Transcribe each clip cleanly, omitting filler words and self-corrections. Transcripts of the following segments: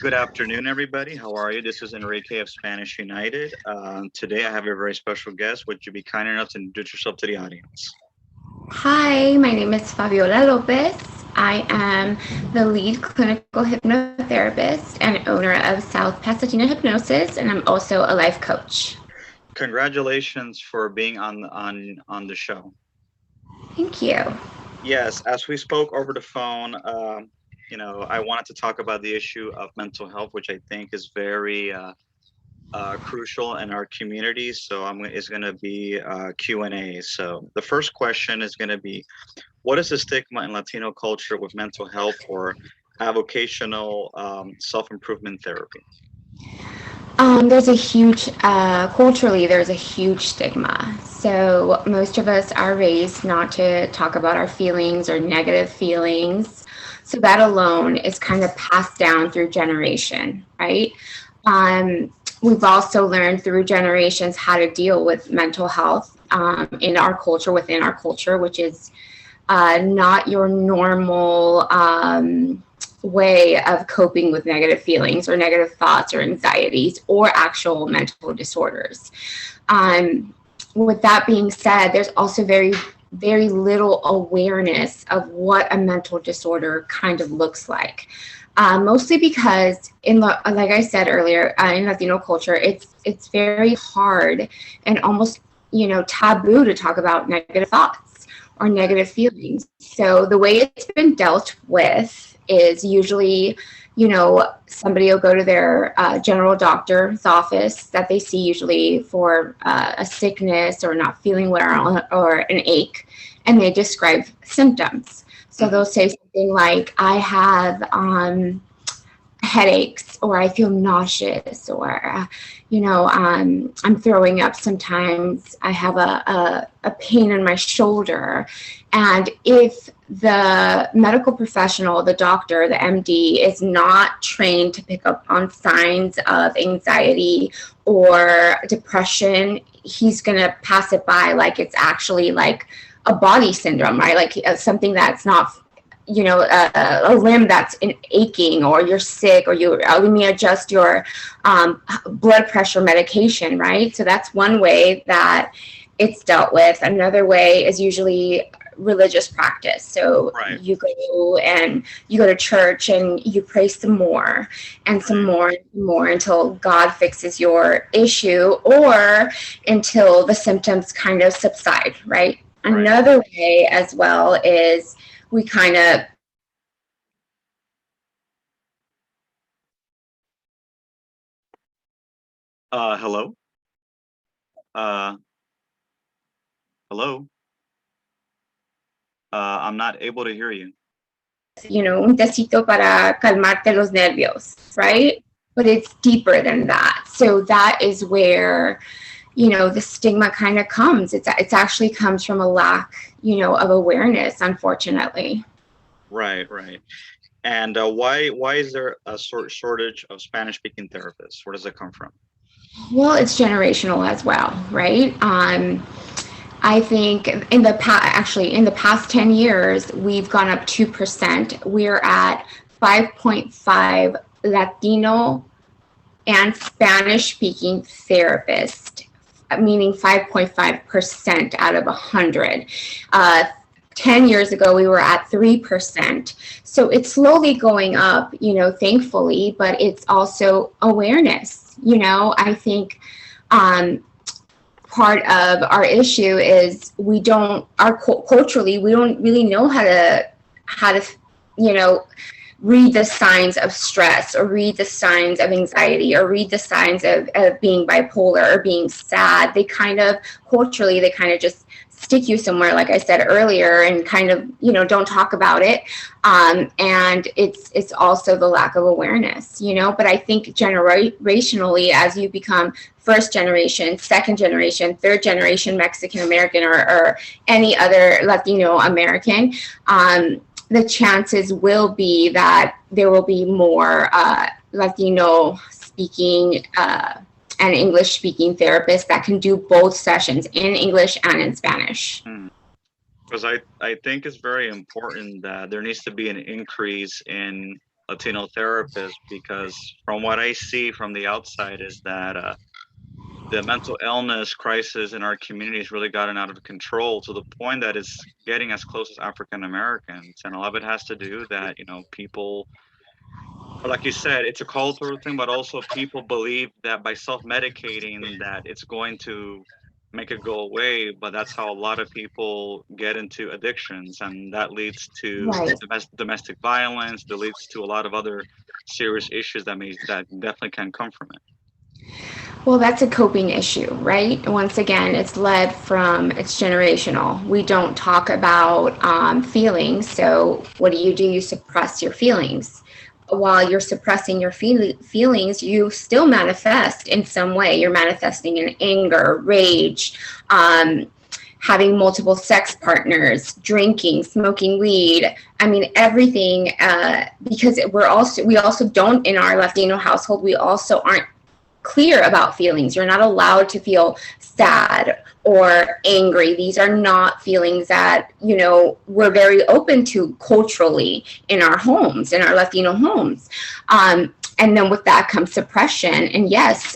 Good afternoon, everybody. How are you? This is Enrique of Spanish United. Today I have a very special guest. Would you be kind enough to introduce yourself to the audience? Hi, my name is Fabiola Lopez. I am the lead clinical hypnotherapist and owner of South Pasadena Hypnosis, and I'm also a life coach. Congratulations for being on the show. Thank you. Yes, as we spoke over the phone, I wanted to talk about the issue of mental health, which I think is very crucial in our community. So it's going to be Q&A. So the first question is going to be, what is the stigma in Latino culture with mental health or avocational self-improvement therapy? There's a huge, culturally, there's a huge stigma. So most of us are raised not to talk about our feelings or negative feelings. So that alone is kind of passed down through generation, right? We've also learned through generations how to deal with mental health in our culture, within our culture, which is not your normal way of coping with negative feelings or negative thoughts or anxieties or actual mental disorders. With that being said, there's also very little awareness of what a mental disorder kind of looks like. Mostly because, like I said earlier, in Latino culture, it's very hard and almost taboo to talk about negative thoughts or negative feelings. So the way it's been dealt with is usually, somebody will go to their general doctor's office that they see usually for a sickness or not feeling well or an ache, and they describe symptoms. So they'll say something like, I have headaches, or I feel nauseous, or, I'm throwing up sometimes. I have a pain in my shoulder. And if the medical professional, the doctor, the MD, is not trained to pick up on signs of anxiety or depression, he's going to pass it by like it's actually like a body syndrome, right? Like something that's not, a limb that's aching, or you're sick, or let me adjust your blood pressure medication, right? So that's one way that it's dealt with. Another way is usually religious practice. So Right. you go to church and you pray some more and some more and more until God fixes your issue, or until the symptoms kind of subside, right? Right. Another way as well is we kind of Hello? Uh, hello? I'm not able to hear you. un tecito para calmarte los nervios, right? But it's deeper than that. So that is where, the stigma kind of comes. It's actually comes from a lack, of awareness, unfortunately. Right, right. And why is there a shortage of Spanish-speaking therapists? Where does it come from? Well, it's generational as well, right? I think in the past 10 years, we've gone up 2%. We're at 5.5 Latino and Spanish speaking therapists, meaning 5.5% out of 100. 10 years ago, we were at 3%. So it's slowly going up, thankfully, but it's also awareness. I think part of our issue is culturally, we don't really know how to, read the signs of stress, or read the signs of anxiety, or read the signs of being bipolar or being sad. Culturally, they kind of just stick you somewhere, like I said earlier, and kind of, don't talk about it. And it's also the lack of awareness, but I think generationally, as you become first generation, second generation, third generation Mexican American, or any other Latino American, the chances will be that there will be more Latino speaking and English speaking therapists that can do both sessions in English and in Spanish. Because I think it's very important that there needs to be an increase in Latino therapists, because from what I see from the outside is that the mental illness crisis in our community has really gotten out of control to the point that it's getting as close as African Americans, and a lot of it has to do that people, like you said, it's a cultural thing, but also people believe that by self-medicating that it's going to make it go away. But that's how a lot of people get into addictions, and that leads to Right. domestic violence. That leads to a lot of other serious issues that definitely can come from it. Well, that's a coping issue, right? Once again, it's generational. We don't talk about feelings. So, what do? You suppress your feelings. While you're suppressing your feelings, you still manifest in some way. You're manifesting in anger, rage, having multiple sex partners, drinking, smoking weed. I mean, everything. Because we also don't, in our Latino household, we also aren't clear about feelings. You're not allowed to feel sad or angry. These are not feelings that, we're very open to culturally in our homes, in our Latino homes. And then with that comes suppression. And yes,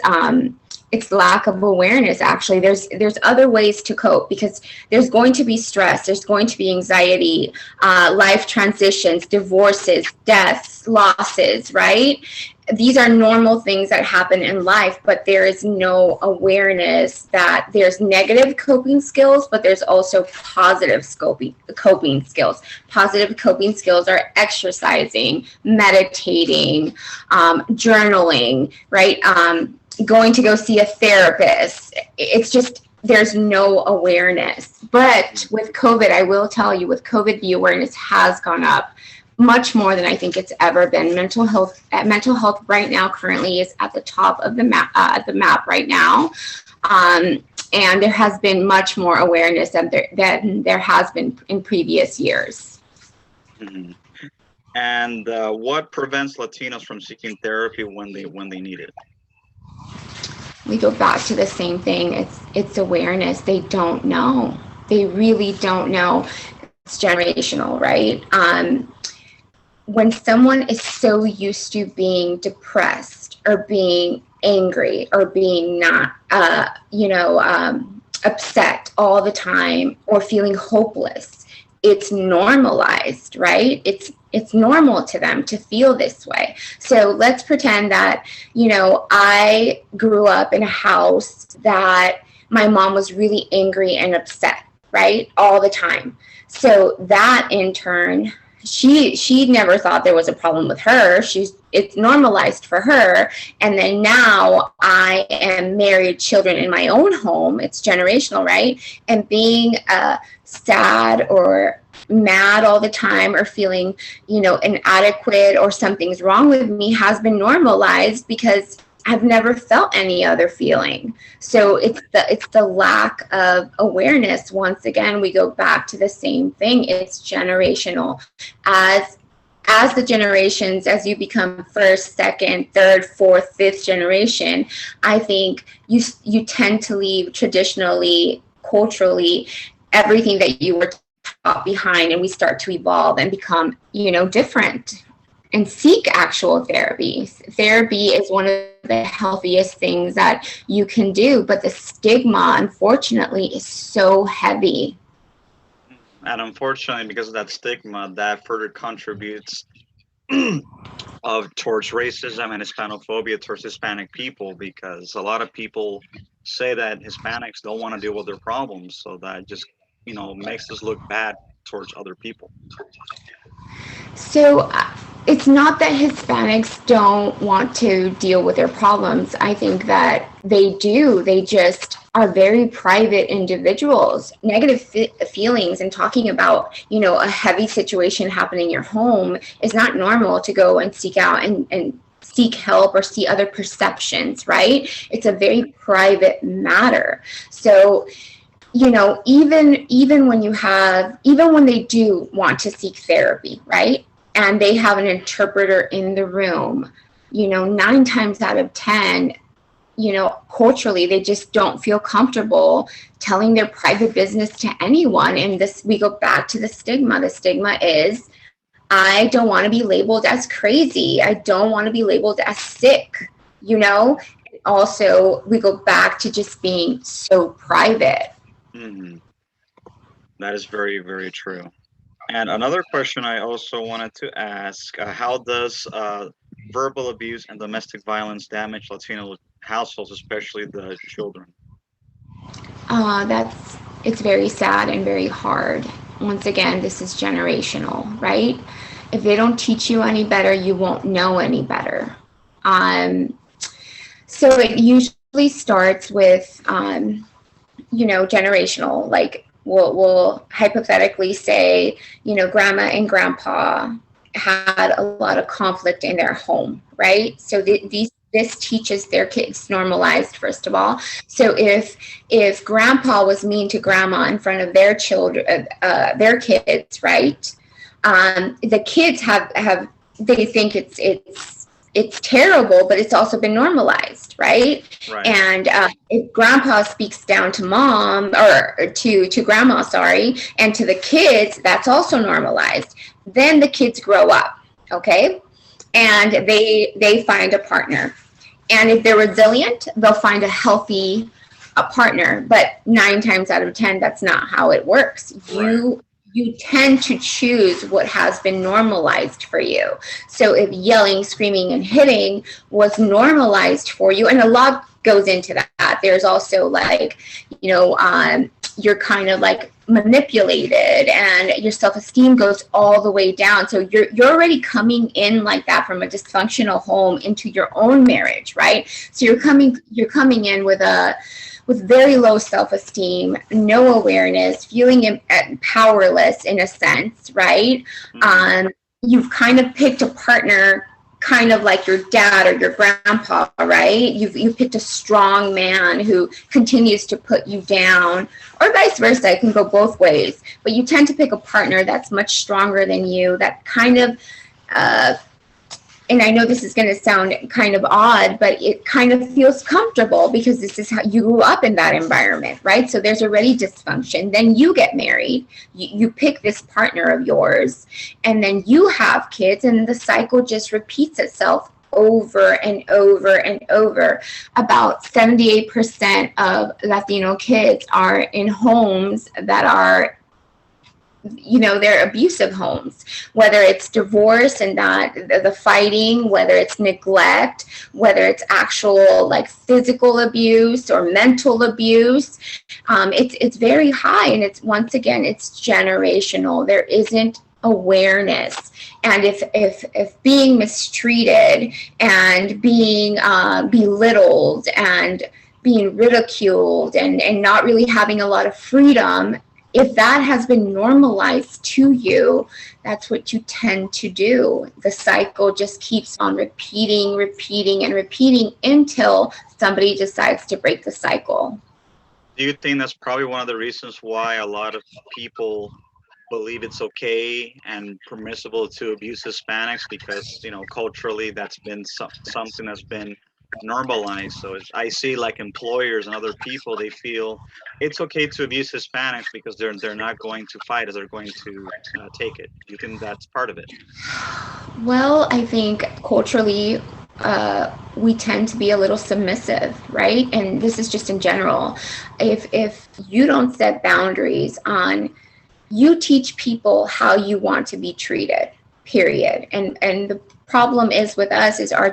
it's lack of awareness. Actually, there's other ways to cope, because there's going to be stress, there's going to be anxiety, life transitions, divorces, deaths, losses, right? These are normal things that happen in life, but there is no awareness that there's negative coping skills, but there's also positive coping skills. Positive coping skills are exercising, meditating, journaling, right? Going to go see a therapist. It's just, there's no awareness. But with COVID, I will tell you, with COVID, the awareness has gone up much more than I think it's ever been. Mental health right now currently is at the top of the map right now. And there has been much more awareness than there has been in previous years. Mm-hmm. And what prevents Latinos from seeking therapy when they need it? We go back to the same thing. It's awareness. They don't know. They really don't know. It's generational, right? When someone is so used to being depressed or being angry or being not, upset all the time or feeling hopeless, it's normalized, right? It's normal to them to feel this way. So let's pretend that, I grew up in a house that my mom was really angry and upset, right? All the time. So that in turn, she never thought there was a problem with her. It's normalized for her. And then now I am married, children in my own home. It's generational, right? And being sad or mad all the time or feeling, inadequate or something's wrong with me has been normalized because I've never felt any other feeling. So it's the lack of awareness. Once again, we go back to the same thing. It's generational. As the generations, as you become first, second, third, fourth, fifth generation, I think you tend to leave traditionally, culturally, everything that you were taught behind, and we start to evolve and become, different. And seek actual therapy. Therapy is one of the healthiest things that you can do, but the stigma, unfortunately, is so heavy. And unfortunately, because of that stigma, that further contributes towards racism and Hispanophobia towards Hispanic people, because a lot of people say that Hispanics don't want to deal with their problems, so that just makes us look bad towards other people. So it's not that Hispanics don't want to deal with their problems. I think that they do. They just are very private individuals. Negative feelings and talking about, a heavy situation happening in your home is not normal to go and seek out and seek help or see other perceptions, right? It's a very private matter. So, even when they do want to seek therapy, right? And they have an interpreter in the room, 9 times out of 10, culturally, they just don't feel comfortable telling their private business to anyone. And we go back to the stigma. The stigma is I don't want to be labeled as crazy. I don't want to be labeled as sick, you know? Also, we go back to just being so private. Hmm. That is very, very true. And another question I also wanted to ask, how does verbal abuse and domestic violence damage Latino households, especially the children? That's it's very sad and very hard. Once again, this is generational, right? If they don't teach you any better, you won't know any better. Um, so it usually starts with, generational. Like we'll hypothetically say, grandma and grandpa had a lot of conflict in their home, right? So this teaches their kids normalized, first of all. So if grandpa was mean to grandma in front of their children, their kids, right? The kids have they think it's terrible, but it's also been normalized, right? Right. And if grandpa speaks down to mom or to grandma, sorry, and to the kids, that's also normalized. Then the kids grow up, okay, and they find a partner, and if they're resilient, they'll find a partner. But 9 times out of 10, that's not how it works. Right. You tend to choose what has been normalized for you. So if yelling, screaming, and hitting was normalized for you, and a lot goes into that. There's also like, you're kind of like manipulated, and your self-esteem goes all the way down. So you're already coming in like that from a dysfunctional home into your own marriage, right? So you're coming in with very low self-esteem, no awareness, feeling powerless in a sense, right? Hmm. You've kind of picked a partner kind of like your dad or your grandpa, right? You've picked a strong man who continues to put you down, or vice versa. It can go both ways. But you tend to pick a partner that's much stronger than you, that kind of and I know this is going to sound kind of odd, but it kind of feels comfortable because this is how you grew up in that environment, right? So there's already dysfunction. Then you get married, you pick this partner of yours, and then you have kids, and the cycle just repeats itself over and over and over. About 78% of Latino kids are in homes that are, they're abusive homes, whether it's divorce and that the fighting, whether it's neglect, whether it's actual like physical abuse or mental abuse. It's very high, and it's, once again, it's generational. There isn't awareness. And if being mistreated and being belittled and being ridiculed and not really having a lot of freedom, if that has been normalized to you, that's what you tend to do. The cycle just keeps on repeating, repeating, and repeating until somebody decides to break the cycle. Do you think that's probably one of the reasons why a lot of people believe it's okay and permissible to abuse Hispanics, because culturally that's been something that's been normalized. So I see like employers and other people, they feel it's okay to abuse Hispanics because they're not going to fight as they're going to take it. Do you think that's part of it? Well, I think culturally, we tend to be a little submissive, right? And this is just in general. If you don't set boundaries on, you teach people how you want to be treated, period. And the problem is with us is our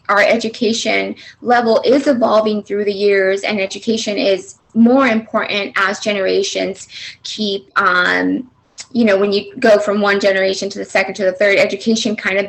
education level is evolving through the years, and education is more important as generations keep when you go from one generation to the second to the third, education kind of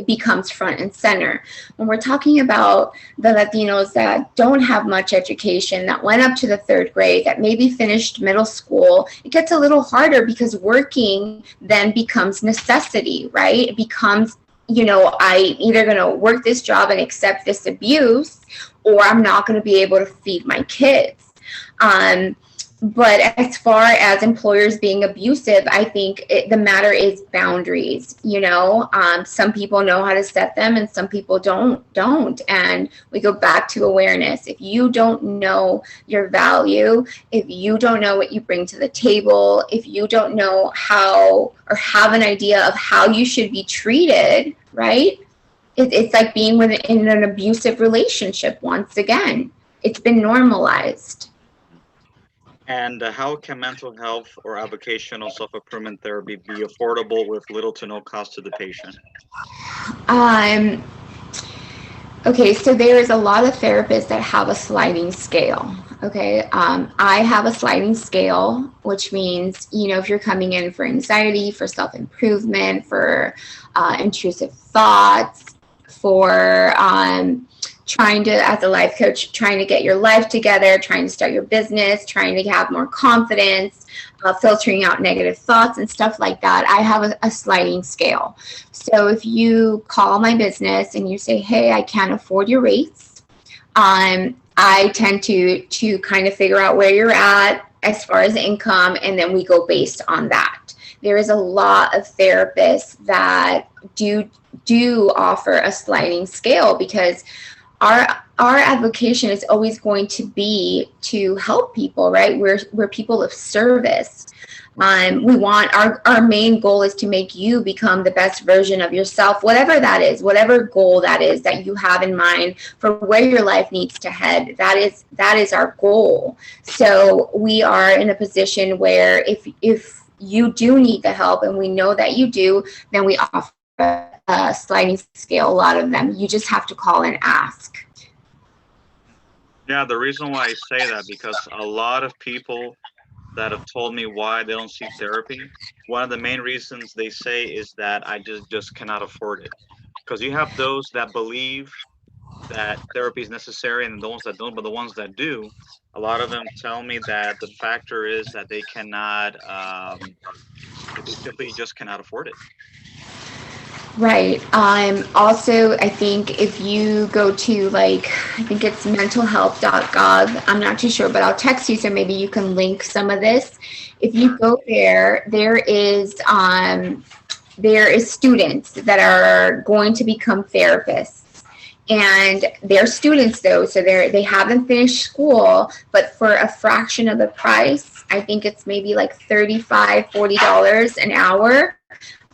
becomes front and center. When we're talking about the Latinos that don't have much education, that went up to the third grade, that maybe finished middle school, it gets a little harder because working then becomes necessity, right? It becomes, I either going to work this job and accept this abuse, or I'm not going to be able to feed my kids. But as far as employers being abusive, I think the matter is boundaries. Some people know how to set them, and some people don't. And we go back to awareness. If you don't know your value, if you don't know what you bring to the table, if you don't know how or have an idea of how you should be treated, right? It's like being in an abusive relationship once again. It's been normalized. And how can mental health or avocational self-improvement therapy be affordable with little to no cost to the patient? Um, okay, so there is a lot of therapists that have a sliding scale. Okay, I have a sliding scale, which means, if you're coming in for anxiety, for self improvement, for intrusive thoughts, for trying to, as a life coach, trying to get your life together, trying to start your business, trying to have more confidence, filtering out negative thoughts and stuff like that, I have a sliding scale. So if you call my business and you say, hey, I can't afford your rates, I tend to kind of figure out where you're at as far as income, and then we go based on that. There is a lot of therapists that do offer a sliding scale, because our avocation is always going to be to help people, right? We're people of service. We want our main goal is to make you become the best version of yourself, whatever that is, whatever goal that is that you have in mind for where your life needs to head. That is our goal. So we are in a position where if you do need the help, and we know that you do, then we offer a sliding scale. A lot of them, you just have to call and ask. Yeah, the reason why I say that, because a lot of people that have told me why they don't seek therapy, one of the main reasons they say is that I just cannot afford it. Because you have those that believe that therapy is necessary and the ones that don't, but the ones that do, a lot of them tell me that the factor is that they cannot, they simply just cannot afford it. Right. Also, I think if you go to, like, I think it's mentalhealth.gov, I'm not too sure, but I'll text you so maybe you can link some of this. If you go there, there is students that are going to become therapists, and they're students though, so they haven't finished school, but for a fraction of the price, I think it's maybe like $35-40 an hour,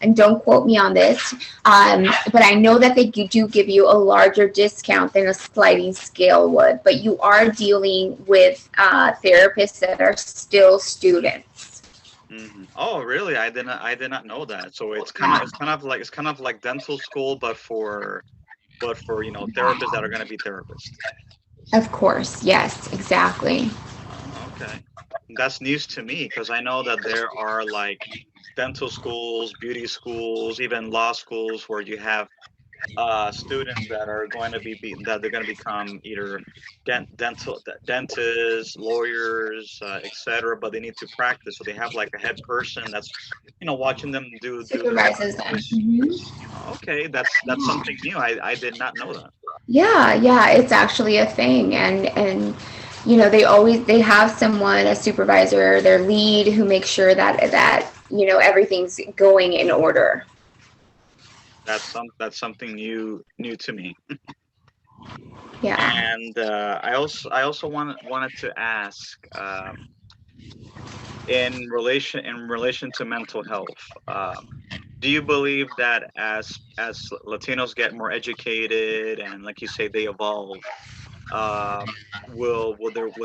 and don't quote me on this, but I know that they do give you a larger discount than a sliding scale would. But you are dealing with therapists that are still students. Oh, really? I did not know that. So Yeah. it's kind of like dental school, but for therapists that are going to be therapists. Of course, yes, exactly. Okay, that's news to me, because I know that there are like dental schools, beauty schools, even law schools where you have students that are going to that they're going to become either dentists, lawyers, etc. But they need to practice, so they have like a head person that's watching them do the Supervises them. practice. Okay, that's something new. I did not know that. Yeah, yeah, it's actually a thing, and they have someone, a supervisor, their lead, who makes sure that everything's going in order. That's something new to me. Yeah. And I also wanted to ask, in relation to mental health. Do you believe that as Latinos get more educated and, like you say, they evolve, uh, will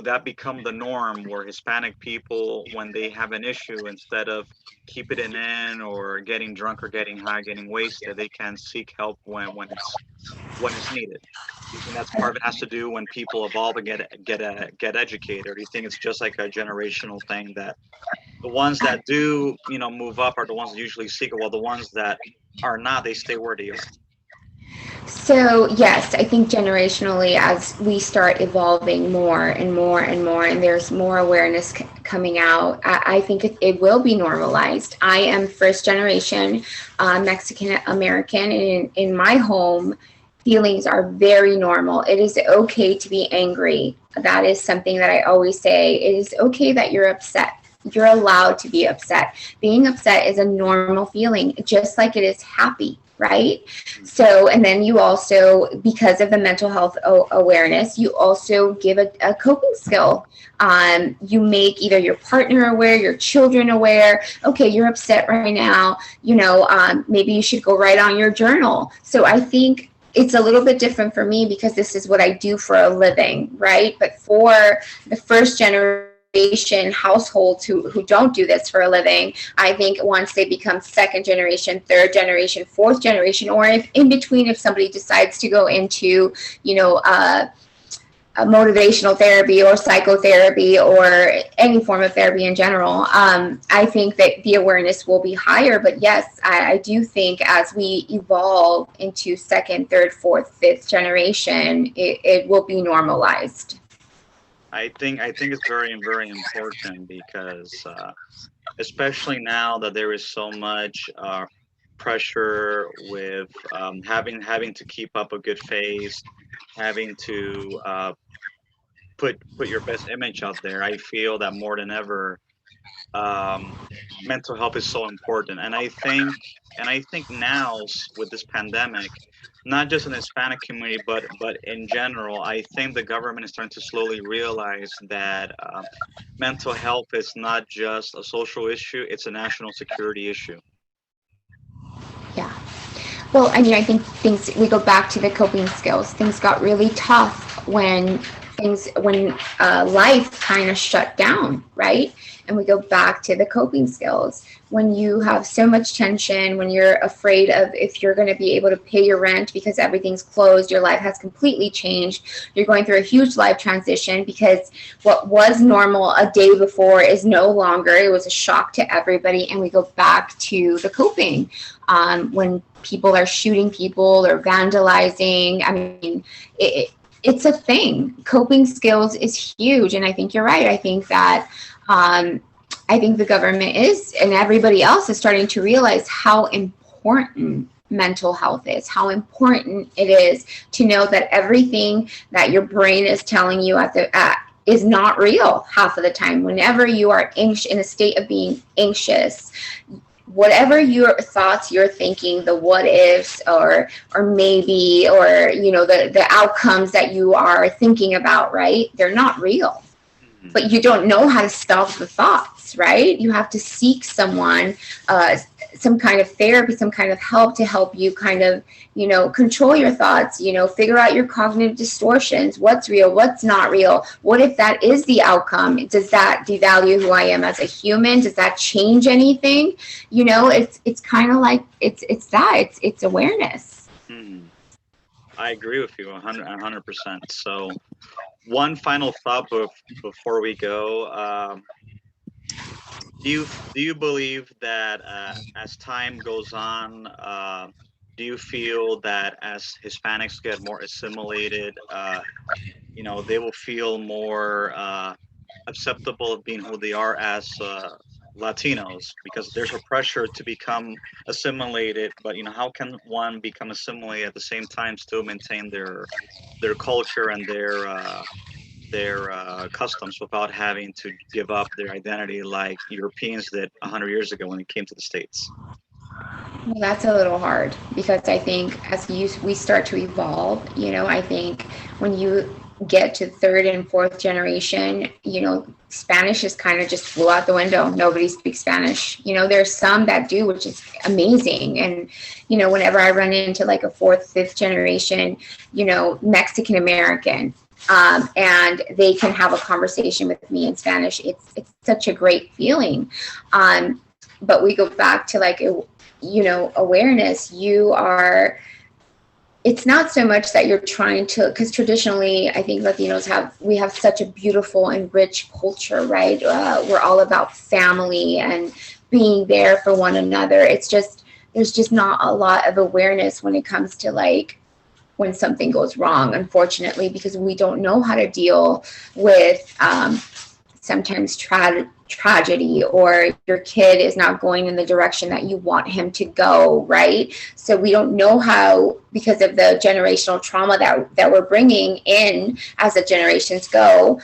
that become the norm, where Hispanic people, when they have an issue, instead of keeping it in or getting drunk or getting high, getting wasted, they can seek help when it's needed? Do you think that's part of it has to do when people evolve and get educated, or do you think it's just like a generational thing, that the ones that do move up are the ones that usually seek it, while the ones that are not, they stay where they are? So, yes, I think generationally, as we start evolving more and more and more, and there's more awareness coming out, I think it will be normalized. I am first generation Mexican American, and in my home, feelings are very normal. It is okay to be angry. That is something that I always say. It is okay that you're upset. You're allowed to be upset. Being upset is a normal feeling, just like it is happy, right? So, and then you also, because of the mental health awareness, you also give a coping skill. You make either your partner aware, your children aware. Okay, you're upset right now. Maybe you should go write on your journal. So I think it's a little bit different for me because this is what I do for a living, right? But for the first generation households who don't do this for a living, I think once they become second generation, third generation, fourth generation, or if in between, if somebody decides to go into, a motivational therapy or psychotherapy or any form of therapy in general, I think that the awareness will be higher. But yes, I do think as we evolve into second, third, fourth, fifth generation, it will be normalized. I think it's very, very important because especially now that there is so much pressure with having to keep up a good face, having to put your best image out there. I feel that more than ever, um, mental health is so important, and I think now with this pandemic, not just in the Hispanic community, but in general, I think the government is starting to slowly realize that mental health is not just a social issue; it's a national security issue. Yeah. Well, I mean, I think things, we go back to the coping skills. Things got really tough when life kind of shut down, right? And we go back to the coping skills. When you have so much tension, when you're afraid of if you're going to be able to pay your rent because everything's closed, your life has completely changed. You're going through a huge life transition because what was normal a day before is no longer. It was a shock to everybody. And we go back to the coping. When people are shooting people or vandalizing, I mean, it's a thing. Coping skills is huge. And I think you're right. I think the government is, and everybody else is starting to realize how important mental health is, how important it is to know that everything that your brain is telling you is not real half of the time. Whenever you are anxious, in a state of being anxious, whatever your thoughts you're thinking, the what ifs or maybe, or the outcomes that you are thinking about, right, they're not real. But you don't know how to stop the thoughts, right? You have to seek someone, some kind of therapy, some kind of help to help you kind of, control your thoughts, figure out your cognitive distortions, what's real, what's not real. What if that is the outcome? Does that devalue who I am as a human? Does that change anything? It's kind of like, it's awareness. I agree with you 100%. So, one final thought before we go. Do you believe that as time goes on, do you feel that as Hispanics get more assimilated, they will feel more acceptable of being who they are as Latinos? Because there's a pressure to become assimilated, but how can one become assimilated at the same time still maintain their culture and their customs without having to give up their identity like Europeans did 100 years ago when it came to the States? Well, that's a little hard because I think as we start to evolve, I think when you get to third and fourth generation, Spanish is kind of just flew out the window. Nobody speaks Spanish. There's some that do, which is amazing. And, whenever I run into like a fourth, fifth generation, Mexican American, and they can have a conversation with me in Spanish, it's such a great feeling. But we go back to like, awareness. It's not so much that you're trying to, because traditionally I think Latinos have such a beautiful and rich culture, right? We're all about family and being there for one another. It's just, there's just not a lot of awareness when it comes to like when something goes wrong, unfortunately, because we don't know how to deal with sometimes tragedy, or your kid is not going in the direction that you want him to go, right? So we don't know how, because of the generational trauma that we're bringing in as the generations go.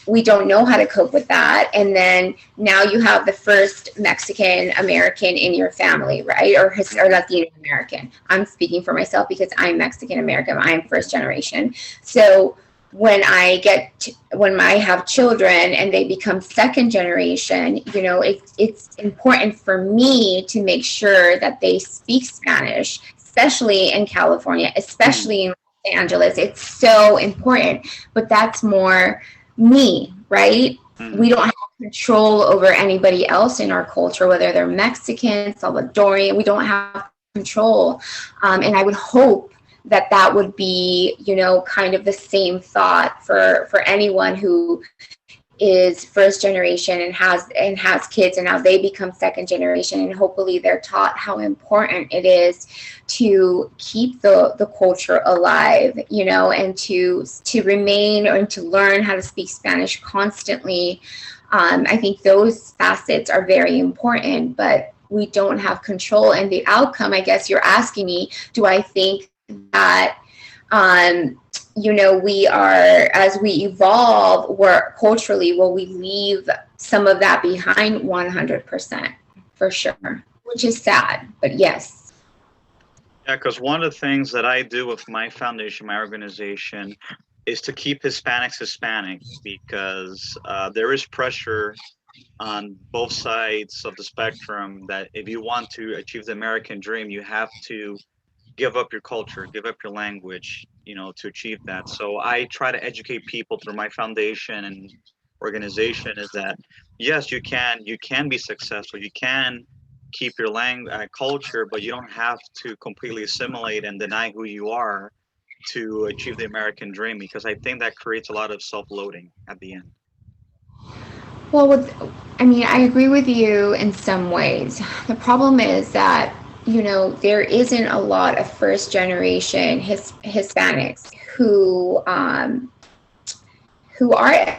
We don't know how to cope with that. And then now you have the first Mexican American in your family, right? Or Latino American. I'm speaking for myself because I'm Mexican American. I'm first generation. So when I have children and they become second generation, it's important for me to make sure that they speak Spanish, especially in California, especially in Los Angeles. It's so important. But that's more me, right? We don't have control over anybody else in our culture, whether they're Mexican, Salvadorian. We don't have control. And I would hope that would be, kind of the same thought for anyone who is first generation and has kids, and now they become second generation, and hopefully they're taught how important it is to keep the culture alive, and to remain or to learn how to speak Spanish constantly. I think those facets are very important, but we don't have control. And the outcome, I guess you're asking me, do I think that we are, as we evolve, culturally, will we leave some of that behind? 100%, for sure, which is sad, but yes. Yeah, because one of the things that I do with my foundation, my organization, is to keep Hispanics Hispanic, because there is pressure on both sides of the spectrum that if you want to achieve the American dream, you have to give up your culture, give up your language, to achieve that. So I try to educate people through my foundation and organization is that, yes, you can be successful. You can keep your culture, but you don't have to completely assimilate and deny who you are to achieve the American dream, because I think that creates a lot of self-loathing at the end. Well, I agree with you in some ways. The problem is that there isn't a lot of first generation Hispanics who are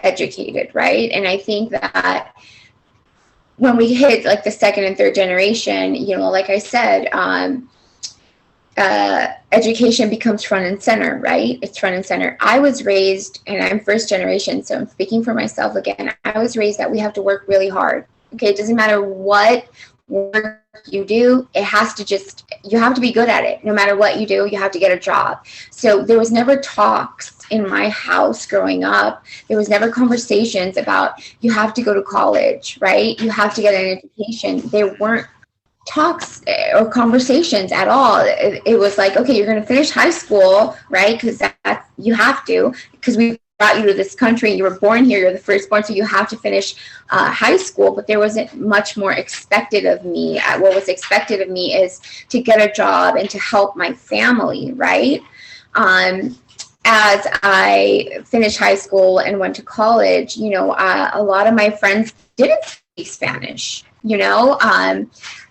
educated, right? And I think that when we hit like the second and third generation, like I said, education becomes front and center, right? It's front and center. I was raised, and I'm first generation, so I'm speaking for myself again. I was raised that we have to work really hard. Okay, it doesn't matter what work you do, you have to be good at it. No matter what you do, you have to get a job. So there was never talks in my house growing up. There was never conversations about you have to go to college, right? You have to get an education. There weren't talks or conversations at all. It was like, okay, you're going to finish high school, right? Because you have to, because we brought you to this country, you were born here, you're the firstborn, so you have to finish high school. But there wasn't much more expected of me. What was expected of me is to get a job and to help my family, right? As I finished high school and went to college, a lot of my friends didn't speak Spanish.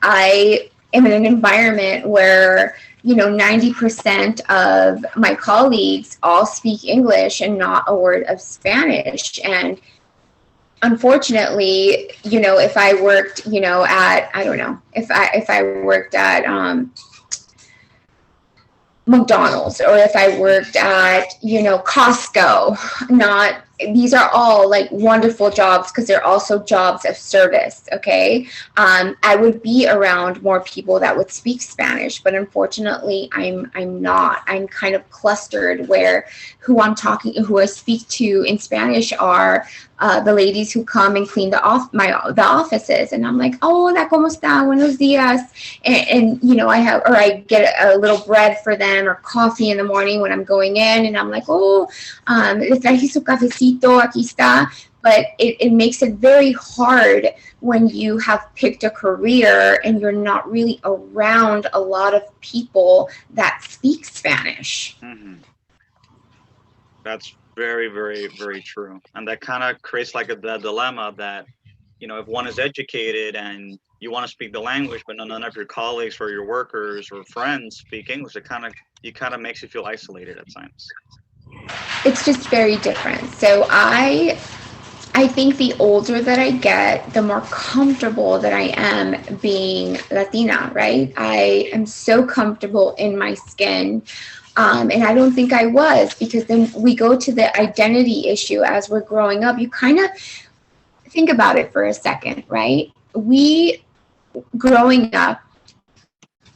I am in an environment where 90% of my colleagues all speak English and not a word of Spanish. And unfortunately, if I worked, at, I don't know, if I worked at McDonald's, or if I worked at, Costco, these are all like wonderful jobs because they're also jobs of service. Okay. I would be around more people that would speak Spanish, but unfortunately I'm not. I'm kind of clustered where who I speak to in Spanish are the ladies who come and clean the offices, and I'm like, oh, hola, ¿cómo está? Buenos días. And I get a little bread for them or coffee in the morning when I'm going in, and I'm like, oh, le traje su cafecito, aquí está. But it makes it very hard when you have picked a career and you're not really around a lot of people that speak Spanish. Mm-hmm. That's very, very, very true. And that kind of creates like a dilemma that, if one is educated and you want to speak the language, but none of your colleagues or your workers or friends speak English, it kind of makes you feel isolated at times. It's just very different. So I I think the older that I get, the more comfortable that I am being Latina, right? I am so comfortable in my skin. And I don't think I was, because then we go to the identity issue as we're growing up. You kind of think about it for a second, right? We, growing up,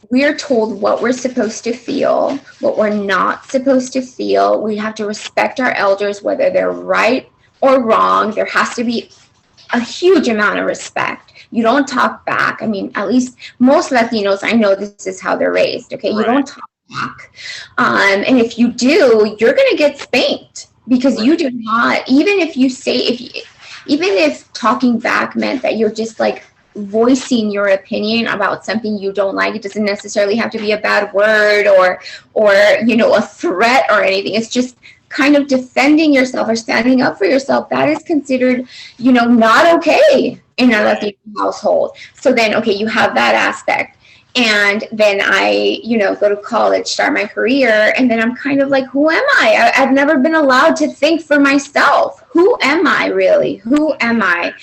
we're told what we're supposed to feel, what we're not supposed to feel. We have to respect our elders, whether they're right or wrong. There has to be a huge amount of respect. You don't talk back. I mean, at least most Latinos, I know this is how they're raised. Okay, you Right. don't talk back, and if you do, you're going to get spanked because Right. you do not. Even if you say, if you, even if talking back meant that you're just like voicing your opinion about something you don't like, it doesn't necessarily have to be a bad word or a threat or anything. It's just kind of defending yourself or standing up for yourself. That is considered, not okay in a Right. Latino household. So then, okay, you have that aspect. And then I, go to college, start my career, and then I'm kind of like, who am I? I've never been allowed to think for myself. Who am I really? Who am I?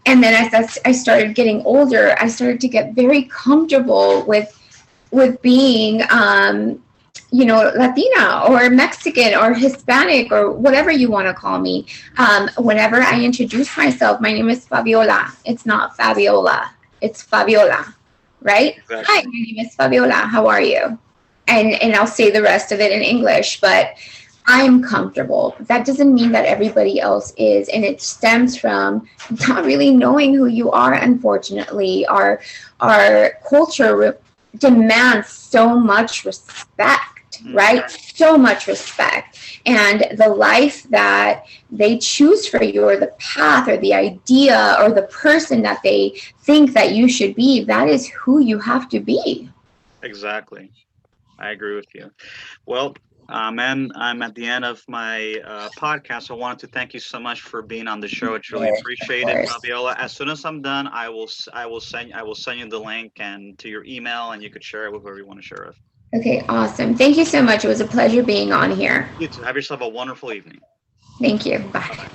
And then as I started getting older, I started to get very comfortable with being, Latina or Mexican or Hispanic or whatever you want to call me. Whenever I introduce myself, my name is Fabiola. It's not Fabiola. It's Fabiola, right? Hi, Exactly. my name is Fabiola. How are you? And I'll say the rest of it in English, but I'm comfortable. That doesn't mean that everybody else is, and it stems from not really knowing who you are. Unfortunately, our culture demands so much respect, Hmm. right? So much respect, and the life that they choose for you, or the path, or the idea, or the person that they think that you should be. That is who you have to be. Exactly. I agree with you. Well, man, I'm at the end of my podcast. I wanted to thank you so much for being on the show. It's really Of appreciated, course. Fabiola. As soon as I'm done, I will send you the link and to your email, and you could share it with whoever you want to share it. Okay, awesome. Thank you so much. It was a pleasure being on here. You too. Have yourself a wonderful evening. Thank you. Bye Bye. bye.